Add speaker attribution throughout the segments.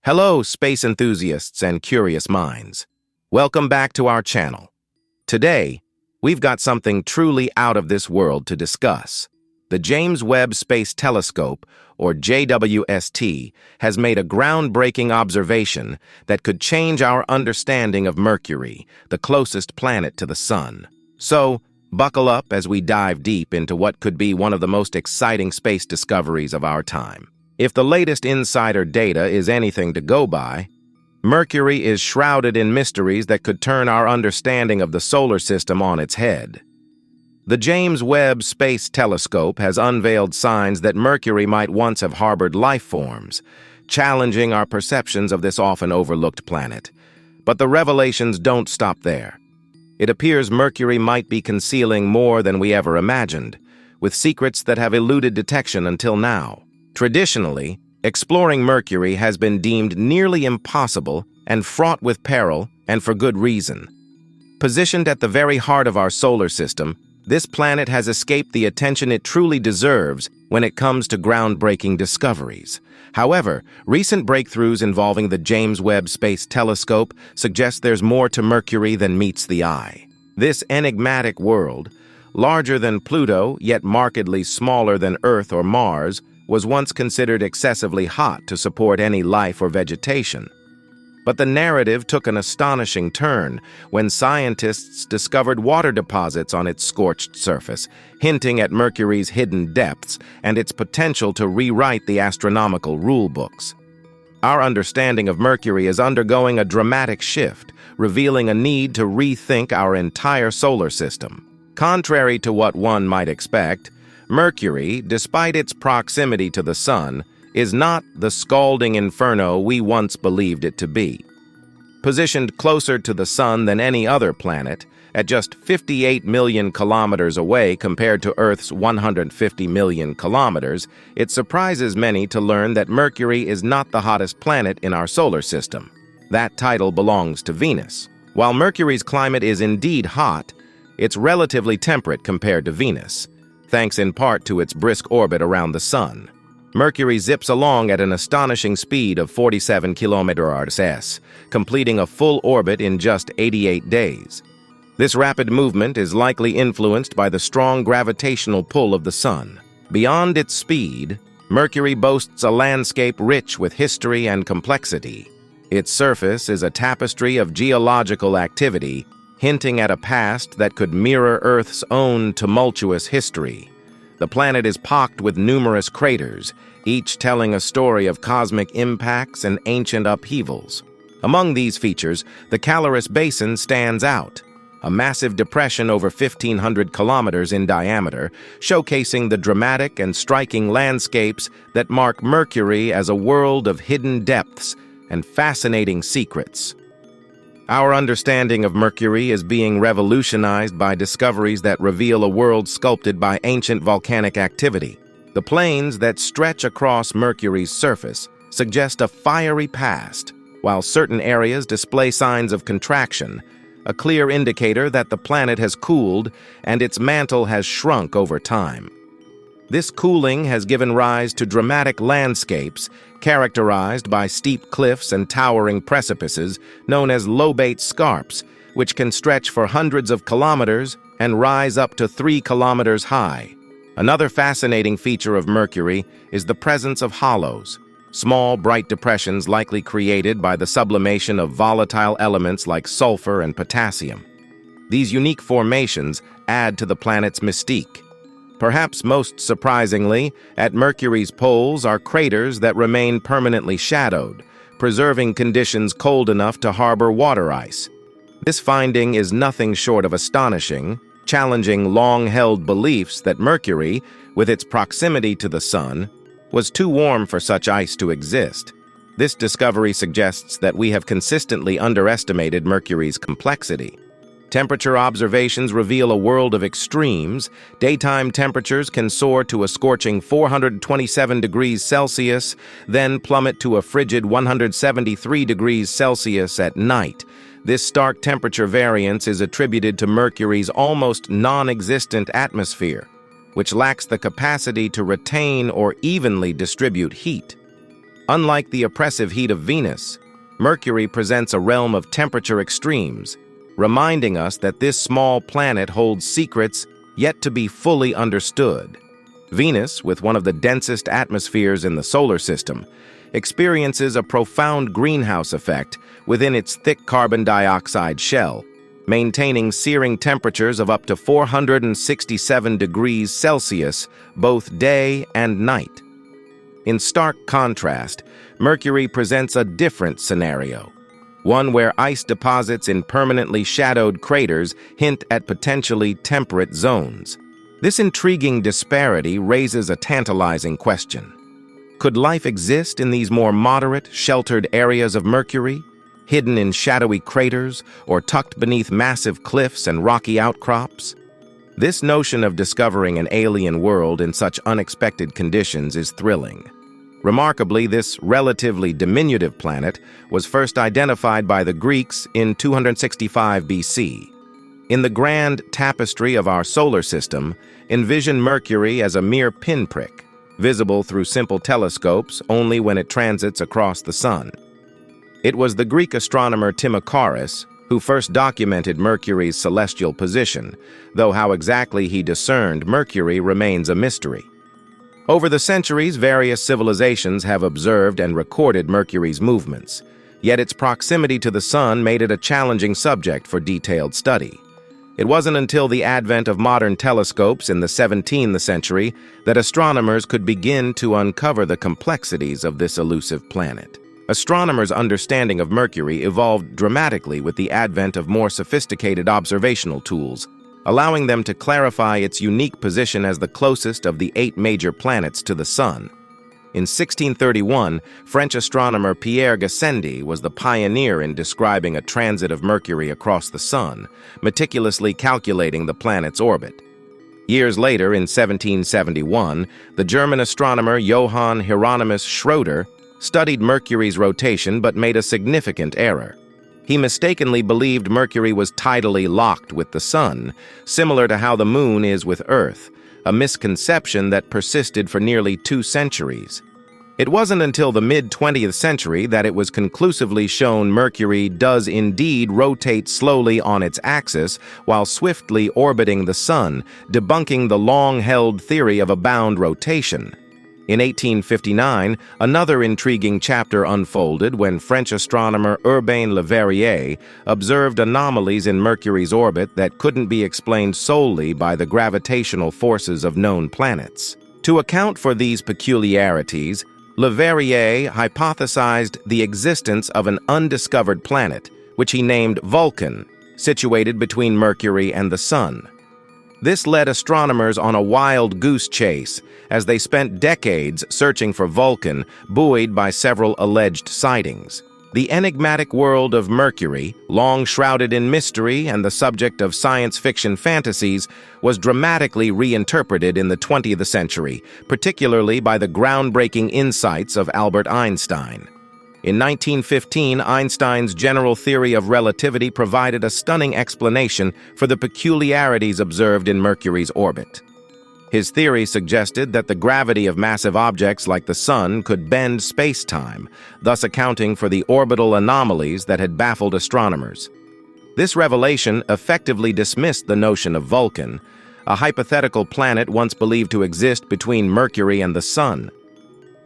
Speaker 1: Hello, space enthusiasts and curious minds. Welcome back to our channel. Today, we've got something truly out of this world to discuss. The James Webb Space Telescope, or JWST, has made a groundbreaking observation that could change our understanding of Mercury, the closest planet to the Sun. So, buckle up as we dive deep into what could be one of the most exciting space discoveries of our time. If the latest insider data is anything to go by, Mercury is shrouded in mysteries that could turn our understanding of the solar system on its head. The James Webb Space Telescope has unveiled signs that Mercury might once have harbored life forms, challenging our perceptions of this often overlooked planet. But the revelations don't stop there. It appears Mercury might be concealing more than we ever imagined, with secrets that have eluded detection until now. Traditionally, exploring Mercury has been deemed nearly impossible and fraught with peril, and for good reason. Positioned at the very heart of our solar system, this planet has escaped the attention it truly deserves when it comes to groundbreaking discoveries. However, recent breakthroughs involving the James Webb Space Telescope suggest there's more to Mercury than meets the eye. This enigmatic world, larger than Pluto yet markedly smaller than Earth or Mars, was once considered excessively hot to support any life or vegetation. But the narrative took an astonishing turn when scientists discovered water deposits on its scorched surface, hinting at Mercury's hidden depths and its potential to rewrite the astronomical rulebooks. Our understanding of Mercury is undergoing a dramatic shift, revealing a need to rethink our entire solar system. Contrary to what one might expect, Mercury, despite its proximity to the Sun, is not the scalding inferno we once believed it to be. Positioned closer to the Sun than any other planet, at just 58 million kilometers away compared to Earth's 150 million kilometers, it surprises many to learn that Mercury is not the hottest planet in our solar system. That title belongs to Venus. While Mercury's climate is indeed hot, it's relatively temperate compared to Venus, thanks in part to its brisk orbit around the Sun. Mercury zips along at an astonishing speed of 47 km/s, completing a full orbit in just 88 days. This rapid movement is likely influenced by the strong gravitational pull of the Sun. Beyond its speed, Mercury boasts a landscape rich with history and complexity. Its surface is a tapestry of geological activity, hinting at a past that could mirror Earth's own tumultuous history. The planet is pocked with numerous craters, each telling a story of cosmic impacts and ancient upheavals. Among these features, the Caloris Basin stands out, a massive depression over 1,500 kilometers in diameter, showcasing the dramatic and striking landscapes that mark Mercury as a world of hidden depths and fascinating secrets. Our understanding of Mercury is being revolutionized by discoveries that reveal a world sculpted by ancient volcanic activity. The plains that stretch across Mercury's surface suggest a fiery past, while certain areas display signs of contraction, a clear indicator that the planet has cooled and its mantle has shrunk over time. This cooling has given rise to dramatic landscapes characterized by steep cliffs and towering precipices known as lobate scarps, which can stretch for hundreds of kilometers and rise up to 3 kilometers high. Another fascinating feature of Mercury is the presence of hollows, small, bright depressions likely created by the sublimation of volatile elements like sulfur and potassium. These unique formations add to the planet's mystique. Perhaps most surprisingly, at Mercury's poles are craters that remain permanently shadowed, preserving conditions cold enough to harbor water ice. This finding is nothing short of astonishing, challenging long-held beliefs that Mercury, with its proximity to the Sun, was too warm for such ice to exist. This discovery suggests that we have consistently underestimated Mercury's complexity. Temperature observations reveal a world of extremes. Daytime temperatures can soar to a scorching 427 degrees Celsius, then plummet to a frigid 173 degrees Celsius at night. This stark temperature variance is attributed to Mercury's almost non-existent atmosphere, which lacks the capacity to retain or evenly distribute heat. Unlike the oppressive heat of Venus, Mercury presents a realm of temperature extremes, reminding us that this small planet holds secrets yet to be fully understood. Venus, with one of the densest atmospheres in the solar system, experiences a profound greenhouse effect within its thick carbon dioxide shell, maintaining searing temperatures of up to 467 degrees Celsius both day and night. In stark contrast, Mercury presents a different scenario, one where ice deposits in permanently shadowed craters hint at potentially temperate zones. This intriguing disparity raises a tantalizing question. Could life exist in these more moderate, sheltered areas of Mercury, hidden in shadowy craters or tucked beneath massive cliffs and rocky outcrops? This notion of discovering an alien world in such unexpected conditions is thrilling. Remarkably, this relatively diminutive planet was first identified by the Greeks in 265 BC. In the grand tapestry of our solar system, envision Mercury as a mere pinprick, visible through simple telescopes only when it transits across the sun. It was the Greek astronomer Timocharis who first documented Mercury's celestial position, though how exactly he discerned Mercury remains a mystery. Over the centuries, various civilizations have observed and recorded Mercury's movements, yet its proximity to the sun made it a challenging subject for detailed study. It wasn't until the advent of modern telescopes in the 17th century that astronomers could begin to uncover the complexities of this elusive planet. Astronomers' understanding of Mercury evolved dramatically with the advent of more sophisticated observational tools, allowing them to clarify its unique position as the closest of the 8 major planets to the Sun. In 1631, French astronomer Pierre Gassendi was the pioneer in describing a transit of Mercury across the Sun, meticulously calculating the planet's orbit. Years later, in 1771, the German astronomer Johann Hieronymus Schröder studied Mercury's rotation but made a significant error. He mistakenly believed Mercury was tidally locked with the Sun, similar to how the Moon is with Earth, a misconception that persisted for nearly 2 centuries. It wasn't until the mid-20th century that it was conclusively shown Mercury does indeed rotate slowly on its axis while swiftly orbiting the Sun, debunking the long-held theory of a bound rotation. In 1859, another intriguing chapter unfolded when French astronomer Urbain Le Verrier observed anomalies in Mercury's orbit that couldn't be explained solely by the gravitational forces of known planets. To account for these peculiarities, Le Verrier hypothesized the existence of an undiscovered planet, which he named Vulcan, situated between Mercury and the Sun. This led astronomers on a wild goose chase, as they spent decades searching for Vulcan, buoyed by several alleged sightings. The enigmatic world of Mercury, long shrouded in mystery and the subject of science fiction fantasies, was dramatically reinterpreted in the 20th century, particularly by the groundbreaking insights of Albert Einstein. In 1915, Einstein's general theory of relativity provided a stunning explanation for the peculiarities observed in Mercury's orbit. His theory suggested that the gravity of massive objects like the Sun could bend space-time, thus accounting for the orbital anomalies that had baffled astronomers. This revelation effectively dismissed the notion of Vulcan, a hypothetical planet once believed to exist between Mercury and the Sun.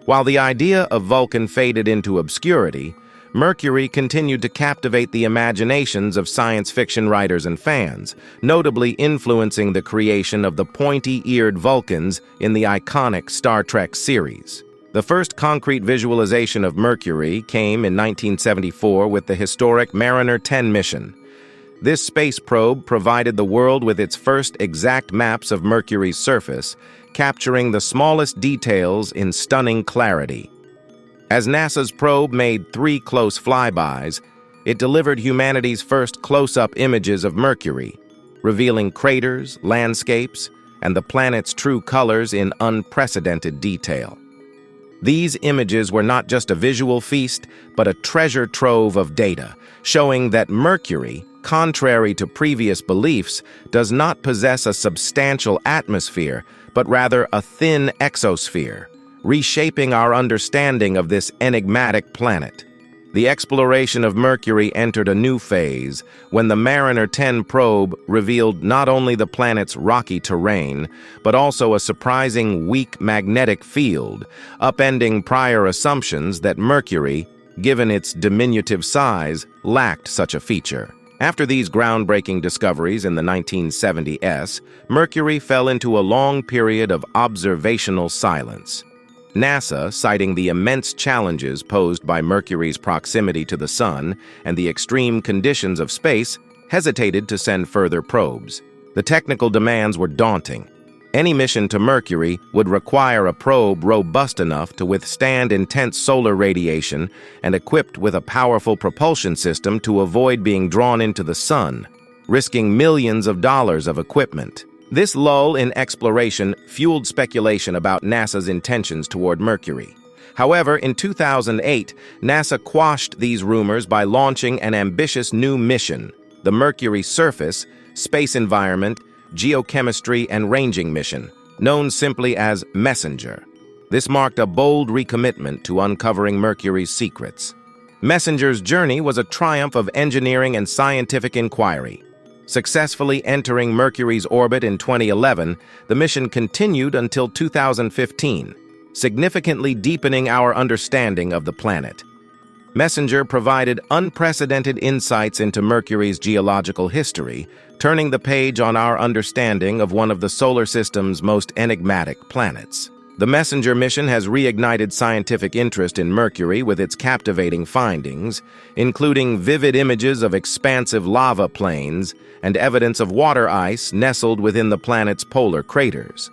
Speaker 1: While the idea of Vulcan faded into obscurity, Mercury continued to captivate the imaginations of science fiction writers and fans, notably influencing the creation of the pointy-eared Vulcans in the iconic Star Trek series. The first concrete visualization of Mercury came in 1974 with the historic Mariner 10 mission. This space probe provided the world with its first exact maps of Mercury's surface, capturing the smallest details in stunning clarity. As NASA's probe made 3 close flybys, it delivered humanity's first close-up images of Mercury, revealing craters, landscapes, and the planet's true colors in unprecedented detail. These images were not just a visual feast, but a treasure trove of data, showing that Mercury, contrary to previous beliefs, does not possess a substantial atmosphere, but rather a thin exosphere, reshaping our understanding of this enigmatic planet. The exploration of Mercury entered a new phase when the Mariner 10 probe revealed not only the planet's rocky terrain, but also a surprising weak magnetic field, upending prior assumptions that Mercury, given its diminutive size, lacked such a feature. After these groundbreaking discoveries in the 1970s, Mercury fell into a long period of observational silence. NASA, citing the immense challenges posed by Mercury's proximity to the Sun and the extreme conditions of space, hesitated to send further probes. The technical demands were daunting. Any mission to Mercury would require a probe robust enough to withstand intense solar radiation and equipped with a powerful propulsion system to avoid being drawn into the Sun, risking millions of dollars of equipment. This lull in exploration fueled speculation about NASA's intentions toward Mercury. However, in 2008, NASA quashed these rumors by launching an ambitious new mission, the Mercury Surface, Space Environment, Geochemistry and Ranging Mission, known simply as MESSENGER. This marked a bold recommitment to uncovering Mercury's secrets. MESSENGER's journey was a triumph of engineering and scientific inquiry. Successfully entering Mercury's orbit in 2011, the mission continued until 2015, significantly deepening our understanding of the planet. MESSENGER provided unprecedented insights into Mercury's geological history, turning the page on our understanding of one of the solar system's most enigmatic planets. The MESSENGER mission has reignited scientific interest in Mercury with its captivating findings, including vivid images of expansive lava plains and evidence of water ice nestled within the planet's polar craters.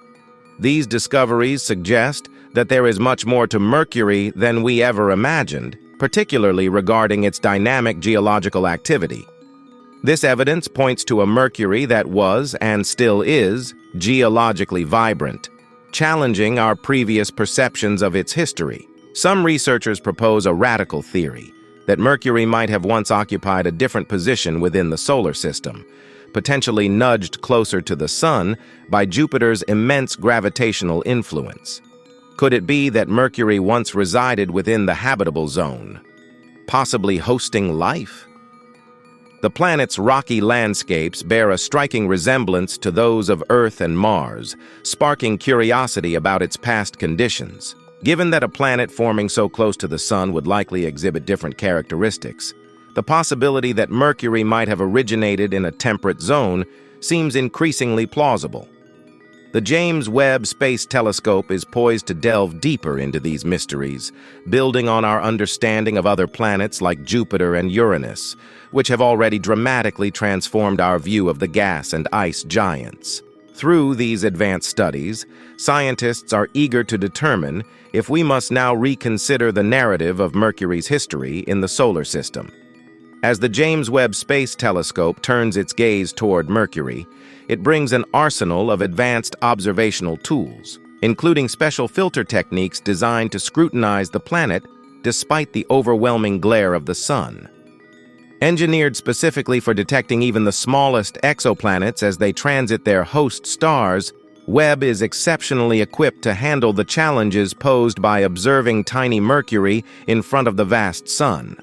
Speaker 1: These discoveries suggest that there is much more to Mercury than we ever imagined, particularly regarding its dynamic geological activity. This evidence points to a Mercury that was, and still is, geologically vibrant, challenging our previous perceptions of its history. Some researchers propose a radical theory that Mercury might have once occupied a different position within the solar system, potentially nudged closer to the Sun by Jupiter's immense gravitational influence. Could it be that Mercury once resided within the habitable zone, possibly hosting life? The planet's rocky landscapes bear a striking resemblance to those of Earth and Mars, sparking curiosity about its past conditions. Given that a planet forming so close to the Sun would likely exhibit different characteristics, the possibility that Mercury might have originated in a temperate zone seems increasingly plausible. The James Webb Space Telescope is poised to delve deeper into these mysteries, building on our understanding of other planets like Jupiter and Uranus, which have already dramatically transformed our view of the gas and ice giants. Through these advanced studies, scientists are eager to determine if we must now reconsider the narrative of Mercury's history in the solar system. As the James Webb Space Telescope turns its gaze toward Mercury, it brings an arsenal of advanced observational tools, including special filter techniques designed to scrutinize the planet despite the overwhelming glare of the Sun. Engineered specifically for detecting even the smallest exoplanets as they transit their host stars, Webb is exceptionally equipped to handle the challenges posed by observing tiny Mercury in front of the vast Sun.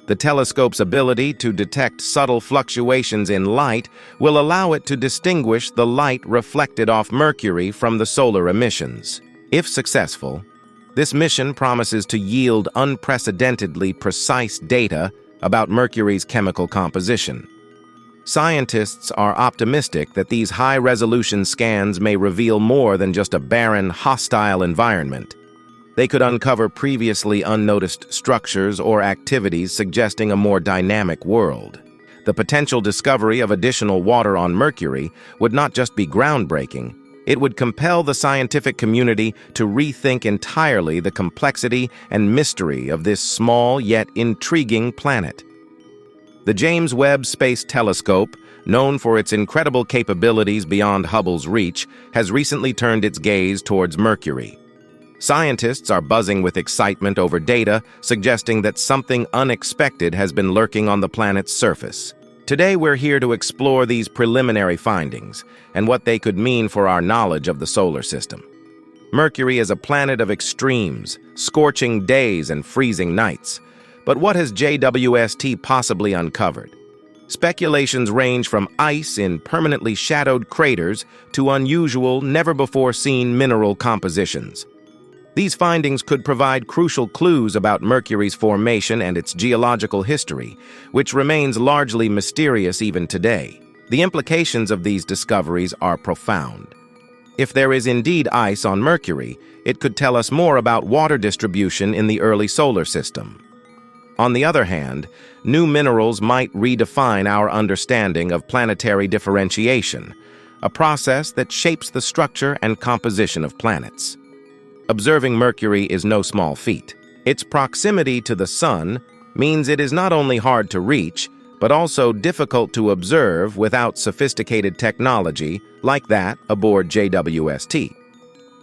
Speaker 1: The telescope's ability to detect subtle fluctuations in light will allow it to distinguish the light reflected off Mercury from the solar emissions. If successful, this mission promises to yield unprecedentedly precise data about Mercury's chemical composition. Scientists are optimistic that these high-resolution scans may reveal more than just a barren, hostile environment. They could uncover previously unnoticed structures or activities suggesting a more dynamic world. The potential discovery of additional water on Mercury would not just be groundbreaking, it would compel the scientific community to rethink entirely the complexity and mystery of this small yet intriguing planet. The James Webb Space Telescope, known for its incredible capabilities beyond Hubble's reach, has recently turned its gaze towards Mercury. Scientists are buzzing with excitement over data suggesting that something unexpected has been lurking on the planet's surface. Today, we're here to explore these preliminary findings and what they could mean for our knowledge of the solar system. Mercury is a planet of extremes, scorching days and freezing nights. But what has JWST possibly uncovered? Speculations range from ice in permanently shadowed craters to unusual, never-before-seen mineral compositions. These findings could provide crucial clues about Mercury's formation and its geological history, which remains largely mysterious even today. The implications of these discoveries are profound. If there is indeed ice on Mercury, it could tell us more about water distribution in the early solar system. On the other hand, new minerals might redefine our understanding of planetary differentiation, a process that shapes the structure and composition of planets. Observing Mercury is no small feat. Its proximity to the Sun means it is not only hard to reach, but also difficult to observe without sophisticated technology like that aboard JWST.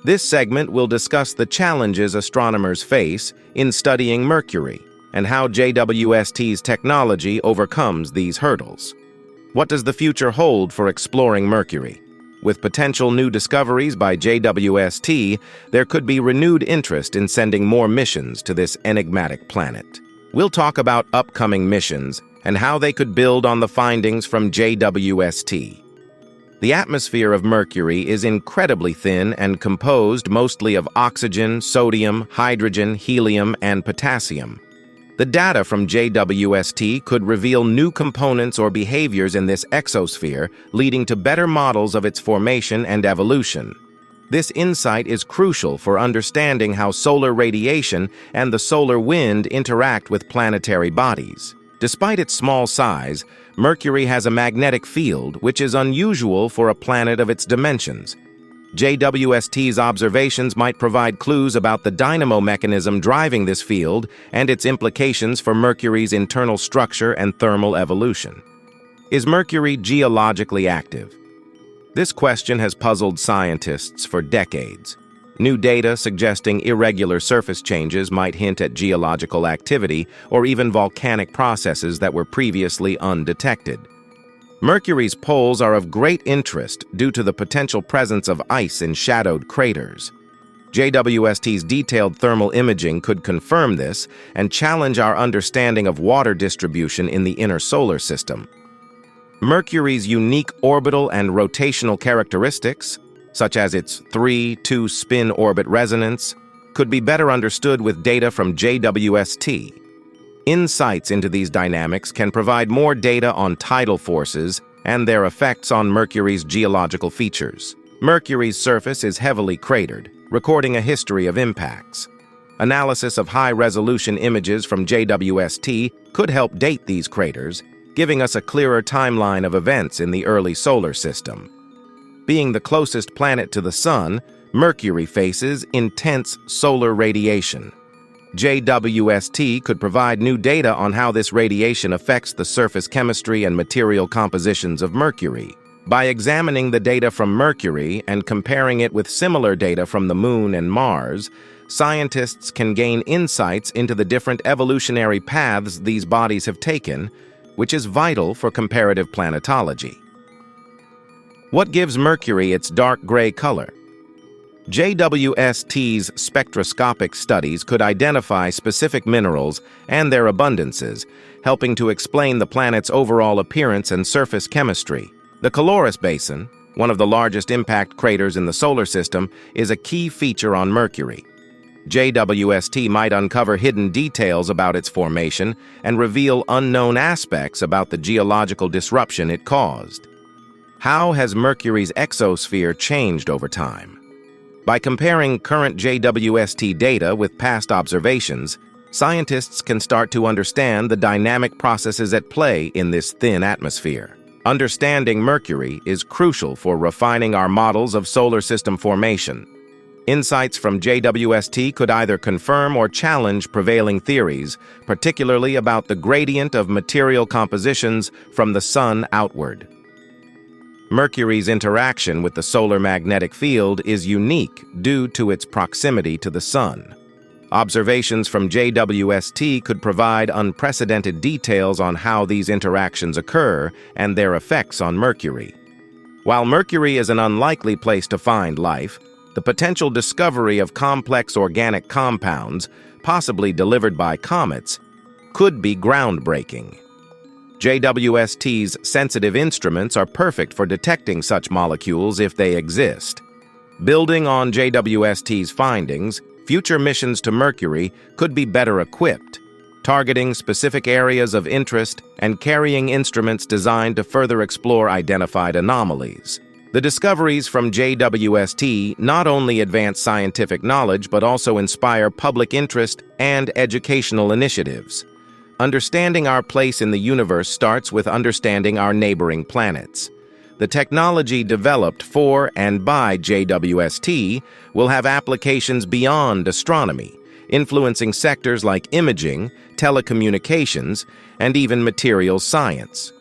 Speaker 1: This segment will discuss the challenges astronomers face in studying Mercury and how JWST's technology overcomes these hurdles. What does the future hold for exploring Mercury? With potential new discoveries by JWST, there could be renewed interest in sending more missions to this enigmatic planet. We'll talk about upcoming missions and how they could build on the findings from JWST. The atmosphere of Mercury is incredibly thin and composed mostly of oxygen, sodium, hydrogen, helium, and potassium. The data from JWST could reveal new components or behaviors in this exosphere, leading to better models of its formation and evolution. This insight is crucial for understanding how solar radiation and the solar wind interact with planetary bodies. Despite its small size, Mercury has a magnetic field, which is unusual for a planet of its dimensions. JWST's observations might provide clues about the dynamo mechanism driving this field and its implications for Mercury's internal structure and thermal evolution. Is Mercury geologically active? This question has puzzled scientists for decades. New data suggesting irregular surface changes might hint at geological activity or even volcanic processes that were previously undetected. Mercury's poles are of great interest due to the potential presence of ice in shadowed craters. JWST's detailed thermal imaging could confirm this and challenge our understanding of water distribution in the inner solar system. Mercury's unique orbital and rotational characteristics, such as its 3-2 spin orbit resonance, could be better understood with data from JWST. Insights into these dynamics can provide more data on tidal forces and their effects on Mercury's geological features. Mercury's surface is heavily cratered, recording a history of impacts. Analysis of high-resolution images from JWST could help date these craters, giving us a clearer timeline of events in the early solar system. Being the closest planet to the Sun, Mercury faces intense solar radiation. JWST could provide new data on how this radiation affects the surface chemistry and material compositions of Mercury. By examining the data from Mercury and comparing it with similar data from the Moon and Mars, scientists can gain insights into the different evolutionary paths these bodies have taken, which is vital for comparative planetology. What gives Mercury its dark gray color? JWST's spectroscopic studies could identify specific minerals and their abundances, helping to explain the planet's overall appearance and surface chemistry. The Caloris Basin, one of the largest impact craters in the solar system, is a key feature on Mercury. JWST might uncover hidden details about its formation and reveal unknown aspects about the geological disruption it caused. How has Mercury's exosphere changed over time? By comparing current JWST data with past observations, scientists can start to understand the dynamic processes at play in this thin atmosphere. Understanding Mercury is crucial for refining our models of solar system formation. Insights from JWST could either confirm or challenge prevailing theories, particularly about the gradient of material compositions from the Sun outward. Mercury's interaction with the solar magnetic field is unique due to its proximity to the Sun. Observations from JWST could provide unprecedented details on how these interactions occur and their effects on Mercury. While Mercury is an unlikely place to find life, The potential discovery of complex organic compounds, possibly delivered by comets, could be groundbreaking. JWST's sensitive instruments are perfect for detecting such molecules if they exist. Building on JWST's findings, future missions to Mercury could be better equipped, targeting specific areas of interest and carrying instruments designed to further explore identified anomalies. The discoveries from JWST not only advance scientific knowledge but also inspire public interest and educational initiatives. Understanding our place in the universe starts with understanding our neighboring planets. The technology developed for and by JWST will have applications beyond astronomy, influencing sectors like imaging, telecommunications, and even materials science.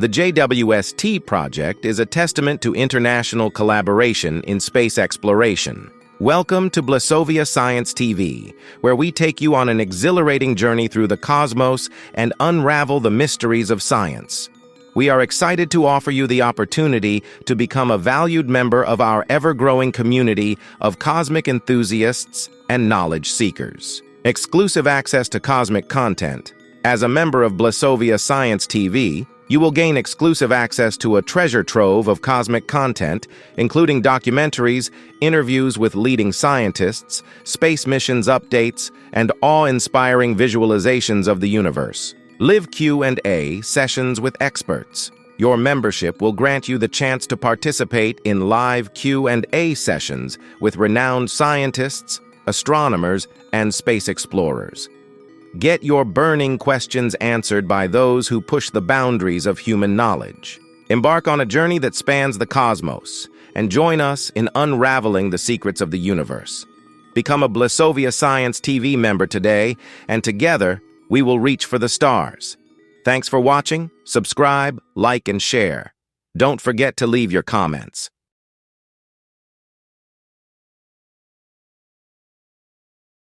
Speaker 1: The JWST project is a testament to international collaboration in space exploration. Welcome to Blasovia Science TV, where we take you on an exhilarating journey through the cosmos and unravel the mysteries of science. We are excited to offer you the opportunity to become a valued member of our ever-growing community of cosmic enthusiasts and knowledge seekers. Exclusive access to cosmic content. As a member of Blasovia Science TV, you will gain exclusive access to a treasure trove of cosmic content, including documentaries, interviews with leading scientists, space missions updates, and awe-inspiring visualizations of the universe. Live Q&A sessions with experts. Your membership will grant you the chance to participate in live Q&A sessions with renowned scientists, astronomers, and space explorers. Get your burning questions answered by those who push the boundaries of human knowledge. Embark on a journey that spans the cosmos and join us in unraveling the secrets of the universe. Become a Blasovia Science TV member today, and together we will reach for the stars. Thanks for watching. Subscribe, like, and share. Don't forget to leave your comments.